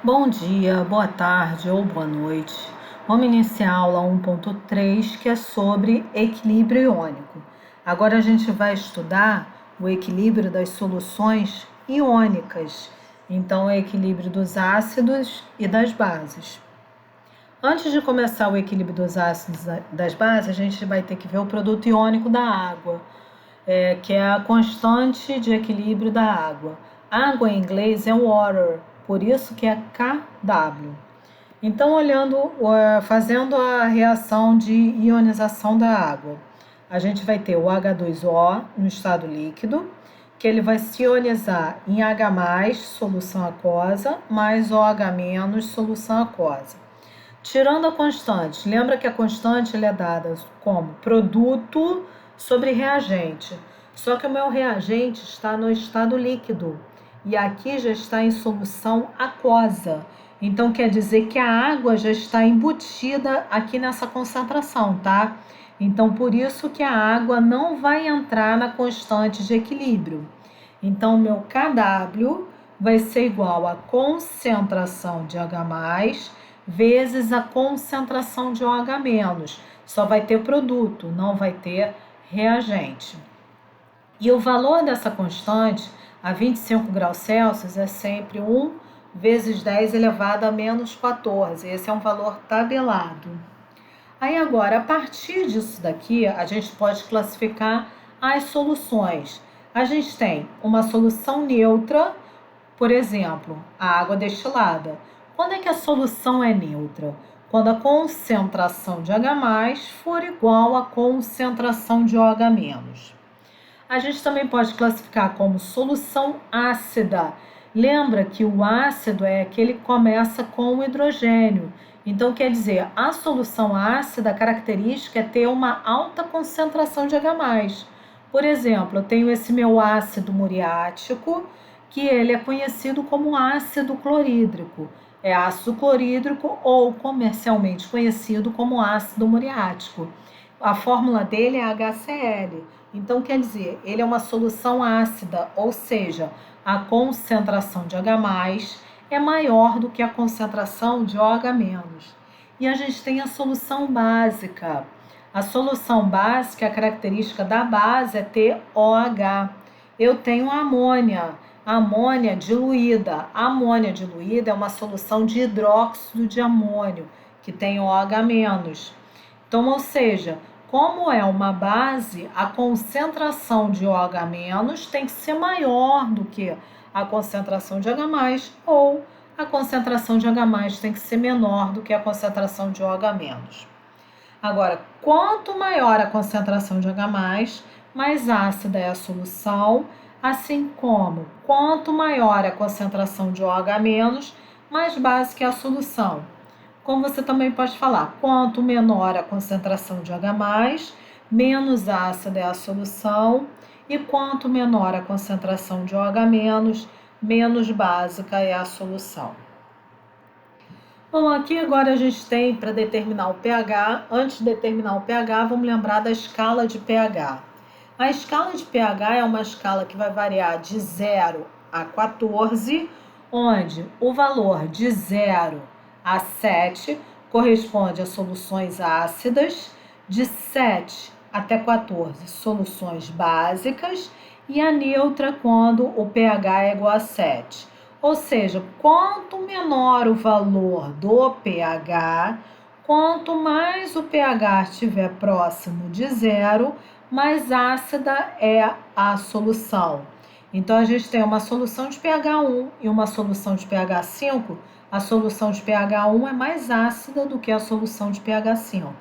Bom dia, boa tarde ou boa noite. Vamos iniciar a aula 1.3, que é sobre equilíbrio iônico. Agora a gente vai estudar o equilíbrio das soluções iônicas. Então, é o equilíbrio dos ácidos e das bases. Antes de começar o equilíbrio dos ácidos e das bases, a gente vai ter que ver o produto iônico da água, que é a constante de equilíbrio da água. Água em inglês é water, por isso que é Kw. Então, fazendo a reação de ionização da água, a gente vai ter o H2O no estado líquido, que ele vai se ionizar em H+, solução aquosa, mais OH-, solução aquosa. Tirando a constante, lembra que a constante é dada como produto sobre reagente. Só que o meu reagente está no estado líquido e aqui já está em solução aquosa. Então quer dizer que a água já está embutida aqui nessa concentração, tá? Então por isso que a água não vai entrar na constante de equilíbrio. Então o meu Kw vai ser igual à concentração de H+, vezes a concentração de OH-. Só vai ter produto, não vai ter reagente. E o valor dessa constante a 25 graus Celsius é sempre 1 vezes 10 elevado a menos 14. Esse é um valor tabelado. Aí agora, a partir disso daqui, a gente pode classificar as soluções. A gente tem uma solução neutra, por exemplo, a água destilada. Quando é que a solução é neutra? Quando a concentração de H+ for igual à concentração de OH-. A gente também pode classificar como solução ácida. Lembra que o ácido é aquele que começa com o hidrogênio. Então, quer dizer, a solução ácida, a característica é ter uma alta concentração de H+. Por exemplo, eu tenho esse meu ácido muriático, que ele é conhecido como ácido clorídrico. É ácido clorídrico ou comercialmente conhecido como ácido muriático. A fórmula dele é HCl. Então, quer dizer, ele é uma solução ácida, ou seja, a concentração de H+ é maior do que a concentração de OH-. E a gente tem a solução básica. A solução básica, a característica da base é ter OH. Eu tenho amônia diluída. A amônia diluída é uma solução de hidróxido de amônio, que tem OH-. Então, ou seja, como é uma base, a concentração de OH- tem que ser maior do que a concentração de H+, ou a concentração de H+ tem que ser menor do que a concentração de OH-. Agora, quanto maior a concentração de H+, mais ácida é a solução, assim como quanto maior a concentração de OH-, mais básica é a solução. Como você também pode falar, quanto menor a concentração de H+, menos ácida é a solução, e quanto menor a concentração de OH-, menos básica é a solução. Bom, aqui agora a gente tem para determinar o pH. Antes de determinar o pH, vamos lembrar da escala de pH. A escala de pH é uma escala que vai variar de 0 a 14, onde o valor de 0 a 7 corresponde a soluções ácidas, de 7 até 14 soluções básicas e a neutra quando o pH é igual a 7. Ou seja, quanto menor o valor do pH, quanto mais o pH estiver próximo de 0, mais ácida é a solução. Então, a gente tem uma solução de pH 1 e uma solução de pH 5. A solução de pH 1 é mais ácida do que a solução de pH 5.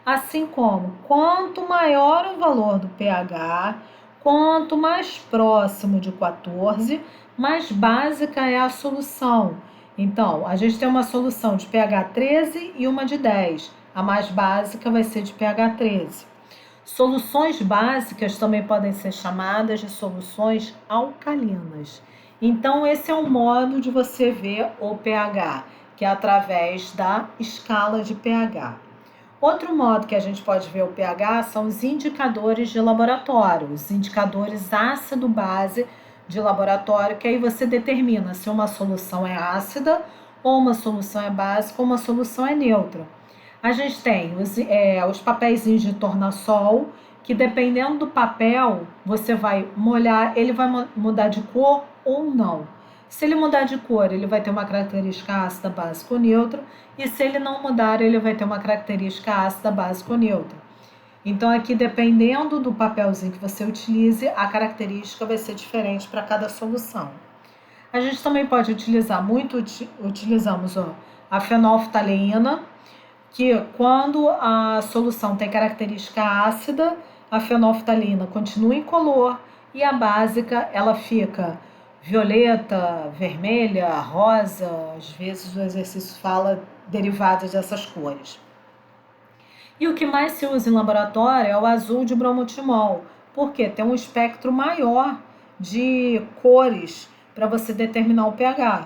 Assim como, quanto maior o valor do pH, quanto mais próximo de 14, mais básica é a solução. Então, a gente tem uma solução de pH 13 e uma de 10. A mais básica vai ser de pH 13. Soluções básicas também podem ser chamadas de soluções alcalinas. Então, esse é um modo de você ver o pH, que é através da escala de pH. Outro modo que a gente pode ver o pH são os indicadores de laboratório, os indicadores ácido-base de laboratório, que aí você determina se uma solução é ácida, ou uma solução é básica, ou uma solução é neutra. A gente tem os papeizinhos de tornassol, que dependendo do papel, você vai molhar, ele vai mudar de cor ou não. Se ele mudar de cor, ele vai ter uma característica ácida, básica ou neutra, e se ele não mudar, ele vai ter uma característica ácida, básica ou neutra. Então, aqui, dependendo do papelzinho que você utilize, a característica vai ser diferente para cada solução. A gente também pode utilizar, utilizamos a fenolftaleína, que quando a solução tem característica ácida, a fenolftalina continua incolor e a básica ela fica violeta, vermelha, rosa, às vezes o exercício fala derivadas dessas cores. E o que mais se usa em laboratório é o azul de bromotimol, porque tem um espectro maior de cores para você determinar o pH.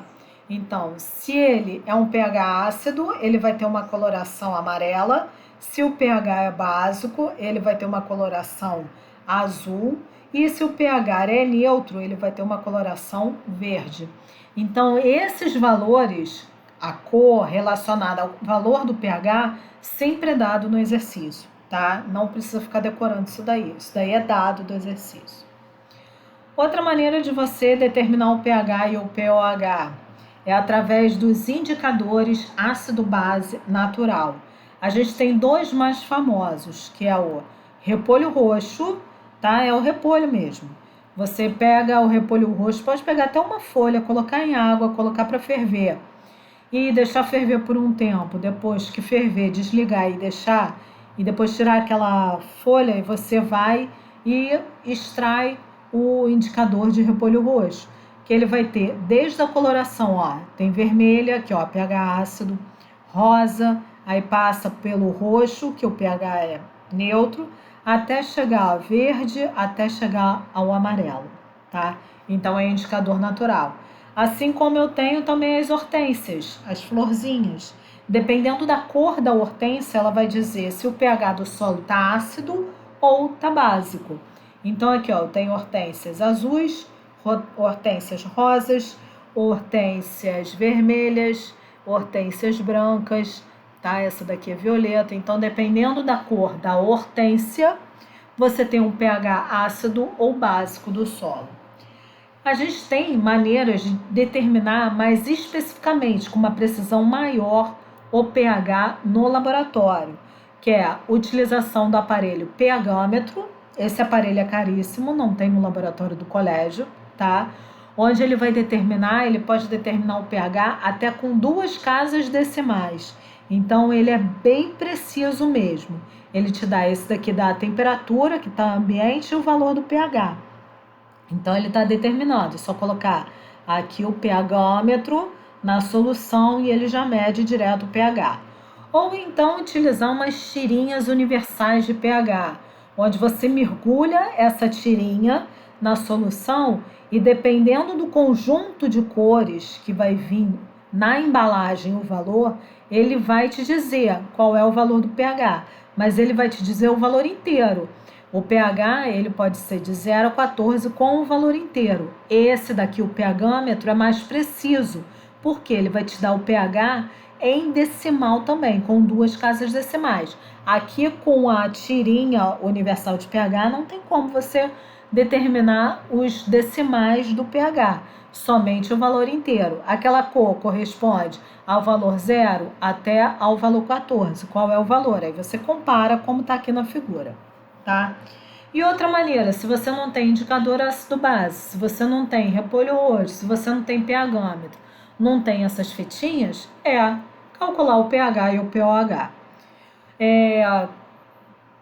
Então, se ele é um pH ácido, ele vai ter uma coloração amarela. Se o pH é básico, ele vai ter uma coloração azul. E se o pH é neutro, ele vai ter uma coloração verde. Então, esses valores, a cor relacionada ao valor do pH, sempre é dado no exercício, tá? Não precisa ficar decorando isso daí. Isso daí é dado do exercício. Outra maneira de você determinar o pH e o pOH é através dos indicadores ácido-base natural. A gente tem dois mais famosos, que é o repolho roxo, tá? É o repolho mesmo. Você pega o repolho roxo, pode pegar até uma folha, colocar em água, colocar para ferver e deixar ferver por um tempo. Depois que ferver, desligar e deixar, e depois tirar aquela folha e você vai e extrai o indicador de repolho roxo, que ele vai ter desde a coloração, ó, tem vermelha, que ó, pH ácido, rosa, aí passa pelo roxo, que o pH é neutro, até chegar ao verde, até chegar ao amarelo, tá? Então é indicador natural. Assim como eu tenho também as hortênsias, as florzinhas. Dependendo da cor da hortênsia, ela vai dizer se o pH do solo está ácido ou está básico. Então aqui ó, eu tenho hortênsias azuis, hortênsias rosas, hortênsias vermelhas, hortênsias brancas, tá? Essa daqui é violeta. Então, dependendo da cor da hortênsia, você tem um pH ácido ou básico do solo. A gente tem maneiras de determinar mais especificamente, com uma precisão maior, o pH no laboratório, que é a utilização do aparelho pHômetro. Esse aparelho é caríssimo, não tem no laboratório do colégio, tá? Onde ele vai determinar, ele pode determinar o pH até com 2 casas decimais. Então, ele é bem preciso mesmo. Ele te dá esse daqui da temperatura que está ambiente e o valor do pH. Então, ele está determinado. É só colocar aqui o pHômetro na solução e ele já mede direto o pH. Ou então, utilizar umas tirinhas universais de pH, onde você mergulha essa tirinha na solução e dependendo do conjunto de cores que vai vir na embalagem o valor, ele vai te dizer qual é o valor do pH, mas ele vai te dizer o valor inteiro. O pH ele pode ser de 0 a 14 com o valor inteiro. Esse daqui, o pHômetro, é mais preciso, porque ele vai te dar o pH em decimal também, com 2 casas decimais. Aqui com a tirinha universal de pH não tem como você determinar os decimais do pH, somente o valor inteiro. Aquela cor corresponde ao valor 0 até ao valor 14. Qual é o valor? Aí você compara como está aqui na figura, tá? E outra maneira, se você não tem indicador ácido-base, se você não tem repolho roxo, se você não tem pHômetro, não tem essas fitinhas, é calcular o pH e o pOH.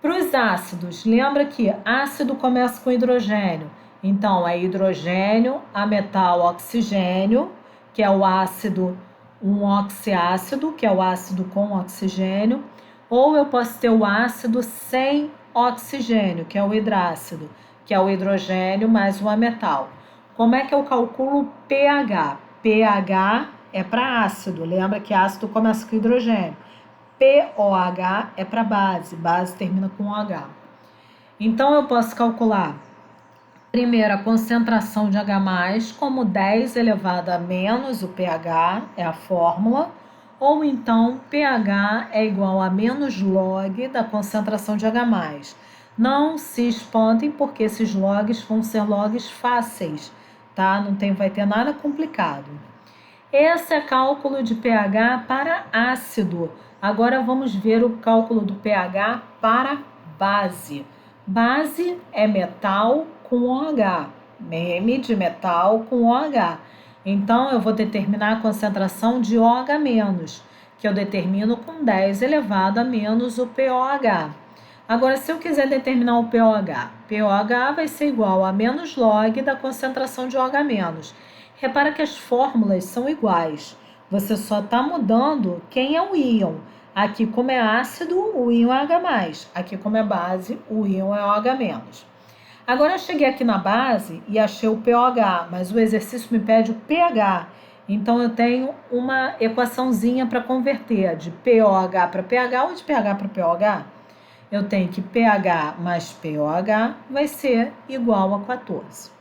Para os ácidos, lembra que ácido começa com hidrogênio. Então, é hidrogênio, ametal, oxigênio, que é o ácido, um oxiácido, que é o ácido com oxigênio. Ou eu posso ter o ácido sem oxigênio, que é o hidrácido, que é o hidrogênio mais o ametal. Como é que eu calculo o pH? pH é para ácido, lembra que ácido começa com hidrogênio. pOH é para base, base termina com OH. Então, eu posso calcular Primeiro, a concentração de H+, como 10 elevado a menos o pH, é a fórmula, ou então pH é igual a menos log da concentração de H+. Não se espantem, porque esses logs vão ser logs fáceis, tá? Vai ter nada complicado. Esse é cálculo de pH para ácido. Agora vamos ver o cálculo do pH para base. Base é metal com OH, M de metal com OH. Então, eu vou determinar a concentração de OH-, que eu determino com 10 elevado a menos o POH. Agora, se eu quiser determinar o POH, POH vai ser igual a menos log da concentração de OH-. Repara que as fórmulas são iguais. Você só está mudando quem é o íon. Aqui, como é ácido, o íon é H+. Aqui, como é base, o íon é OH-. Agora, eu cheguei aqui na base e achei o pOH, mas o exercício me pede o pH. Então, eu tenho uma equaçãozinha para converter de pOH para pH ou de pH para pOH. Eu tenho que pH mais pOH vai ser igual a 14.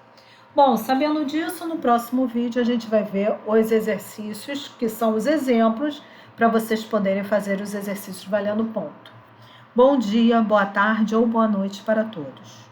Bom, sabendo disso, no próximo vídeo a gente vai ver os exercícios, que são os exemplos, para vocês poderem fazer os exercícios valendo ponto. Bom dia, boa tarde ou boa noite para todos.